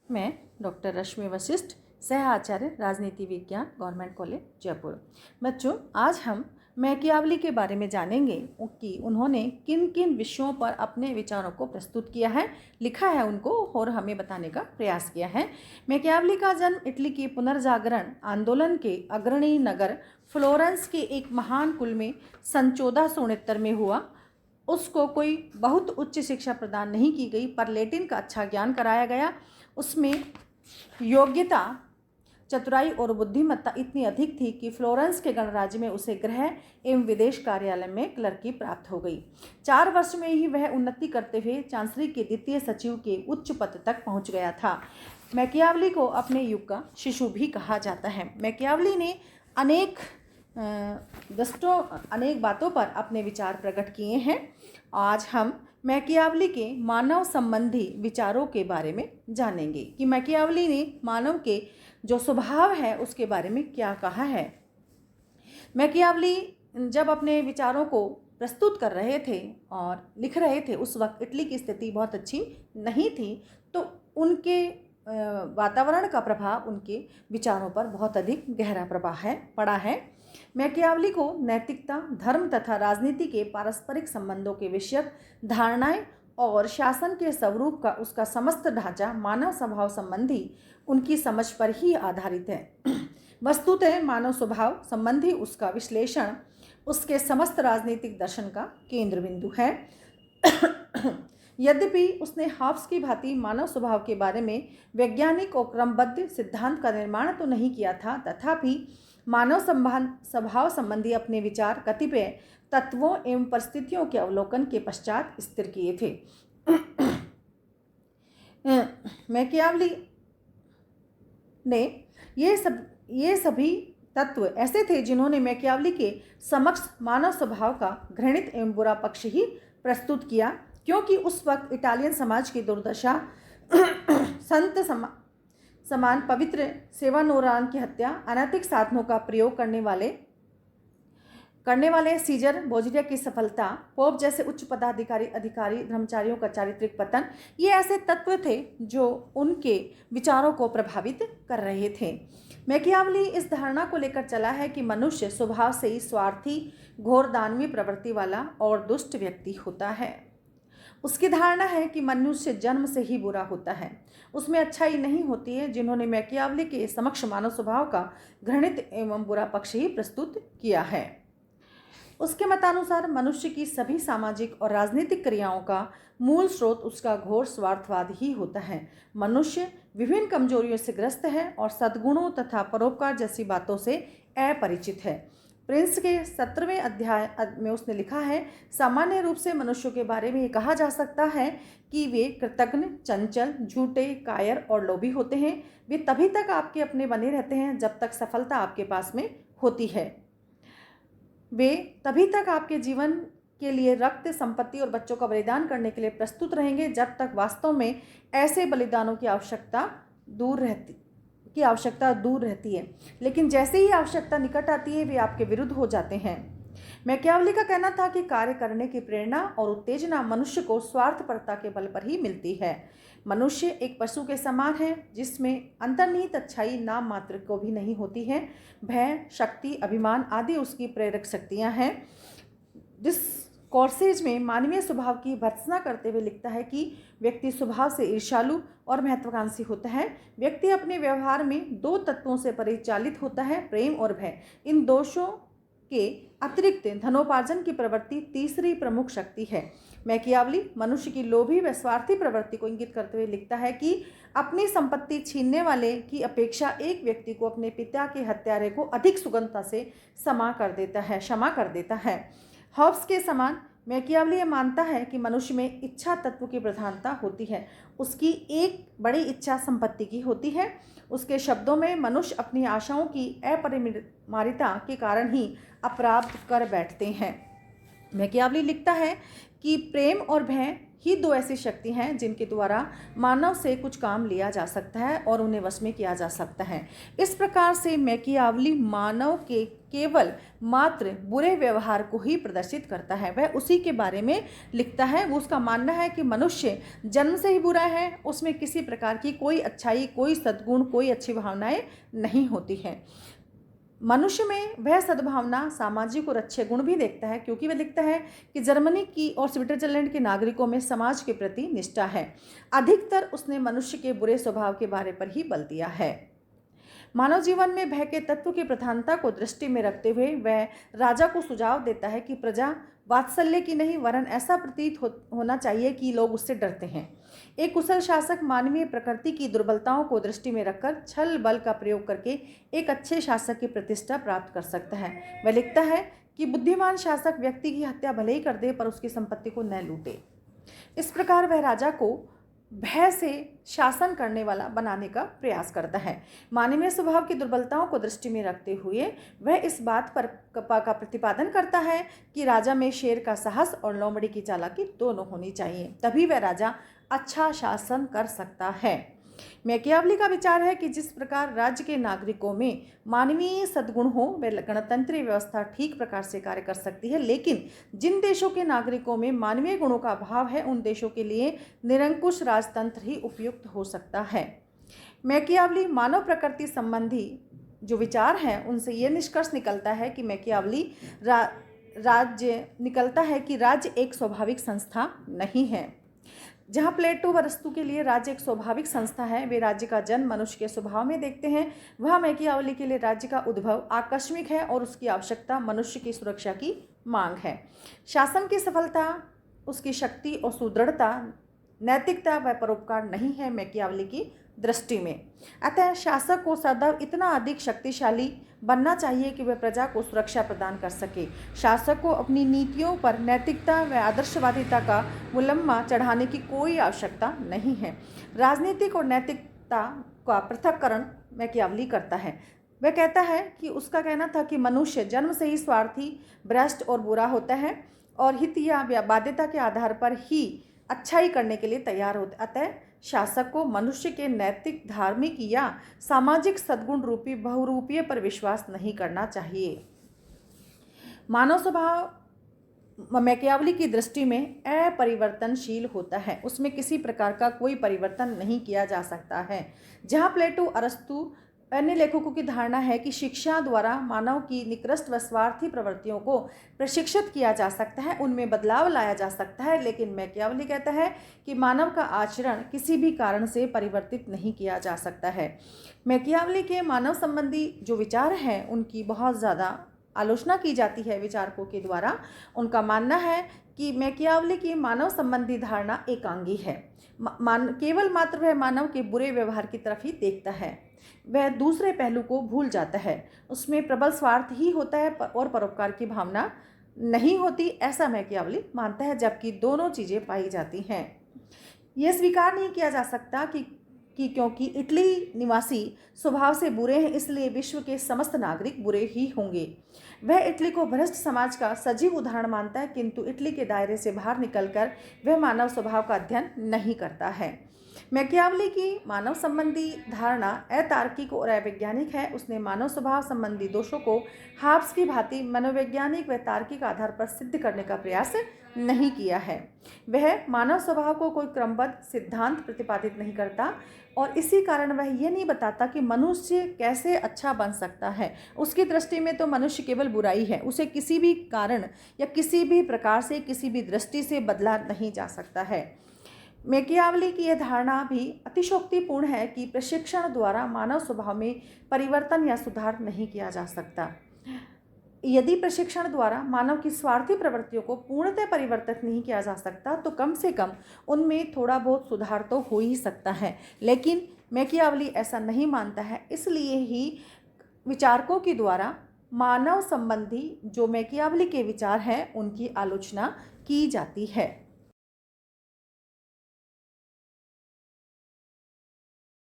मैं डॉक्टर रश्मि वशिष्ठ, सह आचार्य राजनीति विज्ञान, गवर्नमेंट कॉलेज जयपुर। बच्चों, आज हम मैकियावली के बारे में जानेंगे कि उन्होंने किन किन विषयों पर अपने विचारों को प्रस्तुत किया है, लिखा है उनको और हमें बताने का प्रयास किया है। मैकियावली का जन्म इटली के पुनर्जागरण आंदोलन के अग्रणी नगर फ्लोरेंस के एक महान कुल में सन 1469 में हुआ। उसको कोई बहुत उच्च शिक्षा प्रदान नहीं की गई, पर लैटिन का अच्छा ज्ञान कराया गया। उसमें योग्यता, चतुराई और बुद्धिमत्ता इतनी अधिक थी कि फ्लोरेंस के गणराज्य में उसे गृह एवं विदेश कार्यालय में क्लर्की प्राप्त हो गई। 4 वर्ष में ही वह उन्नति करते हुए चांसलरी के द्वितीय सचिव के उच्च पद तक पहुंच गया था। मैकियावली को अपने युग का शिशु भी कहा जाता है। मैकियावली ने अनेक बातों पर अपने विचार प्रकट किए हैं। आज हम मैकियावली के मानव संबंधी विचारों के बारे में जानेंगे कि मैकियावली ने मानव के जो स्वभाव है उसके बारे में क्या कहा है। मैकियावली जब अपने विचारों को प्रस्तुत कर रहे थे और लिख रहे थे, उस वक्त इटली की स्थिति बहुत अच्छी नहीं थी, तो उनके वातावरण का प्रभाव उनके विचारों पर बहुत अधिक गहरा प्रभाव पड़ा है। मैकियावली को नैतिकता, धर्म तथा राजनीति के पारस्परिक संबंधों के विषयक धारणाएं और शासन के स्वरूप का उसका समस्त ढांचा मानव स्वभाव संबंधी उनकी समझ पर ही आधारित है। वस्तुतः मानव स्वभाव संबंधी उसका विश्लेषण उसके समस्त राजनीतिक दर्शन का केंद्र बिंदु है। यद्यपि उसने हॉब्स की भांति मानव स्वभाव के बारे में वैज्ञानिक और क्रमबद्ध सिद्धांत का निर्माण तो नहीं किया था, तथापि मानव स्वभाव संबंधी अपने विचार कतिपय तत्वों एवं परिस्थितियों के अवलोकन के पश्चात स्थिर किए थे। मैकियावली ने ये सभी तत्व ऐसे थे जिन्होंने मैकियावली के समक्ष मानव स्वभाव का घृणित एवं बुरा पक्ष ही प्रस्तुत किया, क्योंकि उस वक्त इटालियन समाज की दुर्दशा, संत समान पवित्र सेवानोरान की हत्या, अनैतिक साधनों का प्रयोग करने वाले सीजर बोर्जिया की सफलता, पोप जैसे उच्च पदाधिकारी धर्मचारियों का चारित्रिक पतन, ये ऐसे तत्व थे जो उनके विचारों को प्रभावित कर रहे थे। मैकियावली इस धारणा को लेकर चला है कि मनुष्य स्वभाव से ही स्वार्थी, घोर दानवी प्रवृत्ति वाला और दुष्ट व्यक्ति होता है। उसकी धारणा है कि मनुष्य जन्म से ही बुरा होता है, उसमें अच्छाई नहीं होती है, जिन्होंने मैकियावली के समक्ष मानव स्वभाव का घृणित एवं बुरा पक्ष ही प्रस्तुत किया है। उसके मतानुसार मनुष्य की सभी सामाजिक और राजनीतिक क्रियाओं का मूल स्रोत उसका घोर स्वार्थवाद ही होता है। मनुष्य विभिन्न कमजोरियों से ग्रस्त है और सद्गुणों तथा परोपकार जैसी बातों से अपरिचित है। प्रिंस के 17वें अध्याय में उसने लिखा है, सामान्य रूप से मनुष्यों के बारे में ये कहा जा सकता है कि वे कृतघ्न, चंचल, झूठे, कायर और लोभी होते हैं। वे तभी तक आपके अपने बने रहते हैं जब तक सफलता आपके पास में होती है। वे तभी तक आपके जीवन के लिए रक्त, संपत्ति और बच्चों का बलिदान करने के लिए प्रस्तुत रहेंगे जब तक वास्तव में ऐसे बलिदानों की आवश्यकता दूर रहती है। लेकिन जैसे ही आवश्यकता निकट आती है, वे आपके विरुद्ध हो जाते हैं। मैकियावली का कहना था कि कार्य करने की प्रेरणा और उत्तेजना मनुष्य को स्वार्थपरता के बल पर ही मिलती है। मनुष्य एक पशु के समान है जिसमें अंतर्निहित अच्छाई नाम मात्र को भी नहीं होती है। भय, शक्ति, अभिमान आदि उसकी प्रेरक शक्तियां हैं। जिस कॉर्सेज में मानवीय स्वभाव की भर्त्सना करते हुए लिखता है कि व्यक्ति स्वभाव से ईर्ष्यालु और महत्वाकांक्षी होता है। व्यक्ति अपने व्यवहार में 2 तत्वों से परिचालित होता है, प्रेम और भय। इन दोषों के अतिरिक्त धनोपार्जन की प्रवृत्ति तीसरी प्रमुख शक्ति है। मैकियावली मनुष्य की लोभी व स्वार्थी प्रवृत्ति को इंगित करते हुए लिखता है कि अपनी संपत्ति छीनने वाले की अपेक्षा एक व्यक्ति को अपने पिता के हत्यारे को अधिक सुगमता से क्षमा कर देता है। हॉब्स के समान मैकियावली ये मानता है कि मनुष्य में इच्छा तत्व की प्रधानता होती है। उसकी एक बड़ी इच्छा संपत्ति की होती है। उसके शब्दों में मनुष्य अपनी आशाओं की अपरिमाणिता के कारण ही अपराध कर बैठते हैं। मैकियावली लिखता है कि प्रेम और भय ही दो ऐसी शक्ति हैं जिनके द्वारा मानव से कुछ काम लिया जा सकता है और उन्हें वश में किया जा सकता है। इस प्रकार से मैकियावली मानव के केवल मात्र बुरे व्यवहार को ही प्रदर्शित करता है। वह उसी के बारे में लिखता है। वो उसका मानना है कि मनुष्य जन्म से ही बुरा है, उसमें किसी प्रकार की कोई अच्छाई, कोई सद्गुण, कोई अच्छी भावनाएं नहीं होती हैं। मनुष्य में वह सद्भावना, सामाजिक और अच्छे गुण भी देखता है, क्योंकि वह लिखता है कि जर्मनी की और स्विट्जरलैंड के नागरिकों में समाज के प्रति निष्ठा है। अधिकतर उसने मनुष्य के बुरे स्वभाव के बारे पर ही बल दिया है। मानव जीवन में भय के तत्व की प्रधानता को दृष्टि में रखते हुए वह राजा को सुझाव देता है कि प्रजा वात्सल्य की नहीं वरन ऐसा प्रतीत होना चाहिए कि लोग उससे डरते हैं। एक कुशल शासक मानवीय प्रकृति की दुर्बलताओं को दृष्टि में रखकर छल बल का प्रयोग करके एक अच्छे शासक की प्रतिष्ठा प्राप्त कर सकता है। वह लिखता है कि बुद्धिमान शासक व्यक्ति की हत्या भले ही कर दे पर उसकी संपत्ति को न लूटे। इस प्रकार वह राजा को भय से शासन करने वाला बनाने का प्रयास करता है। मानवीय स्वभाव की दुर्बलताओं को दृष्टि में रखते हुए वह इस बात पर का प्रतिपादन करता है कि राजा में शेर का साहस और लोमड़ी की चालाकी दोनों होनी चाहिए, तभी वह राजा अच्छा शासन कर सकता है। मैकियावली का विचार है कि जिस प्रकार राज्य के नागरिकों में मानवीय सद्गुण हो वह गणतंत्रीय व्यवस्था ठीक प्रकार से कार्य कर सकती है, लेकिन जिन देशों के नागरिकों में मानवीय गुणों का अभाव है उन देशों के लिए निरंकुश राजतंत्र ही उपयुक्त हो सकता है। मैकियावली मानव प्रकृति संबंधी जो विचार हैं उनसे यह निष्कर्ष निकलता है कि राज्य एक स्वाभाविक संस्था नहीं है। जहाँ प्लेटो व अरस्तू के लिए राज्य एक स्वाभाविक संस्था है, वे राज्य का जन्म मनुष्य के स्वभाव में देखते हैं। वह मैकियावली के लिए राज्य का उद्भव आकस्मिक है और उसकी आवश्यकता मनुष्य की सुरक्षा की मांग है। शासन की सफलता, उसकी शक्ति और सुदृढ़ता, नैतिकता व परोपकार नहीं है मैकियावली की दृष्टि में। अतः शासक को सदैव इतना अधिक शक्तिशाली बनना चाहिए कि वह प्रजा को सुरक्षा प्रदान कर सके। शासक को अपनी नीतियों पर नैतिकता व आदर्शवादिता का मुलम्मा चढ़ाने की कोई आवश्यकता नहीं है। राजनीतिक और नैतिकता का पृथक्करण मैकियावली करता है। वह कहता है कि उसका कहना था कि मनुष्य जन्म से ही स्वार्थी, भ्रष्ट और बुरा होता है और हित या बाध्यता के आधार पर ही अच्छाई करने के लिए तैयार होते। अतः शासक को मनुष्य के नैतिक, धार्मिक या सामाजिक सद्गुण रूपी बहुरूपीय पर विश्वास नहीं करना चाहिए। मानव स्वभाव मैकियावली की दृष्टि में अपरिवर्तनशील होता है, उसमें किसी प्रकार का कोई परिवर्तन नहीं किया जा सकता है। जहाँ प्लेटो, अरस्तू, अन्य लेखकों की धारणा है कि शिक्षा द्वारा मानव की निकृष्ट व स्वार्थी प्रवृत्तियों को प्रशिक्षित किया जा सकता है, उनमें बदलाव लाया जा सकता है, लेकिन मैकियावली कहता है कि मानव का आचरण किसी भी कारण से परिवर्तित नहीं किया जा सकता है। मैकियावली के मानव संबंधी जो विचार हैं उनकी बहुत ज़्यादा आलोचना की जाती है विचारकों के द्वारा। उनका मानना है कि मैकियावली की मानव संबंधी धारणा एकांगी है। केवल मात्र वह मानव के बुरे व्यवहार की तरफ ही देखता है, वह दूसरे पहलू को भूल जाता है। उसमें प्रबल स्वार्थ ही होता है और परोपकार की भावना नहीं होती, ऐसा मैकियावली मानता है, जबकि दोनों चीज़ें पाई जाती हैं। यह स्वीकार नहीं किया जा सकता कि क्योंकि इटली निवासी स्वभाव से बुरे हैं इसलिए विश्व के समस्त नागरिक बुरे ही होंगे। वह इटली को भ्रष्ट समाज का सजीव उदाहरण मानता है, किंतु इटली के दायरे से बाहर निकलकर वह मानव स्वभाव का अध्ययन नहीं करता है। मैकियावली की मानव संबंधी धारणा अतार्किक और अवैज्ञानिक है। उसने मानव स्वभाव संबंधी दोषों को हाब्स की भांति मनोवैज्ञानिक व तार्किक आधार पर सिद्ध करने का प्रयास नहीं किया है। वह मानव स्वभाव को कोई क्रमबद्ध सिद्धांत प्रतिपादित नहीं करता और इसी कारण वह यह नहीं बताता कि मनुष्य कैसे अच्छा बन सकता है। उसकी दृष्टि में तो मनुष्य केवल बुराई है, उसे किसी भी कारण या किसी भी प्रकार से, किसी भी दृष्टि से बदला नहीं जा सकता है। मैकियावली की यह धारणा भी अतिशयोक्तिपूर्ण है कि प्रशिक्षण द्वारा मानव स्वभाव में परिवर्तन या सुधार नहीं किया जा सकता। यदि प्रशिक्षण द्वारा मानव की स्वार्थी प्रवृत्तियों को पूर्णतः परिवर्तित नहीं किया जा सकता तो कम से कम उनमें थोड़ा बहुत सुधार तो हो ही सकता है, लेकिन मैकियावली ऐसा नहीं मानता है। इसलिए ही विचारकों के द्वारा मानव संबंधी जो मैकियावली के विचार हैं उनकी आलोचना की जाती है।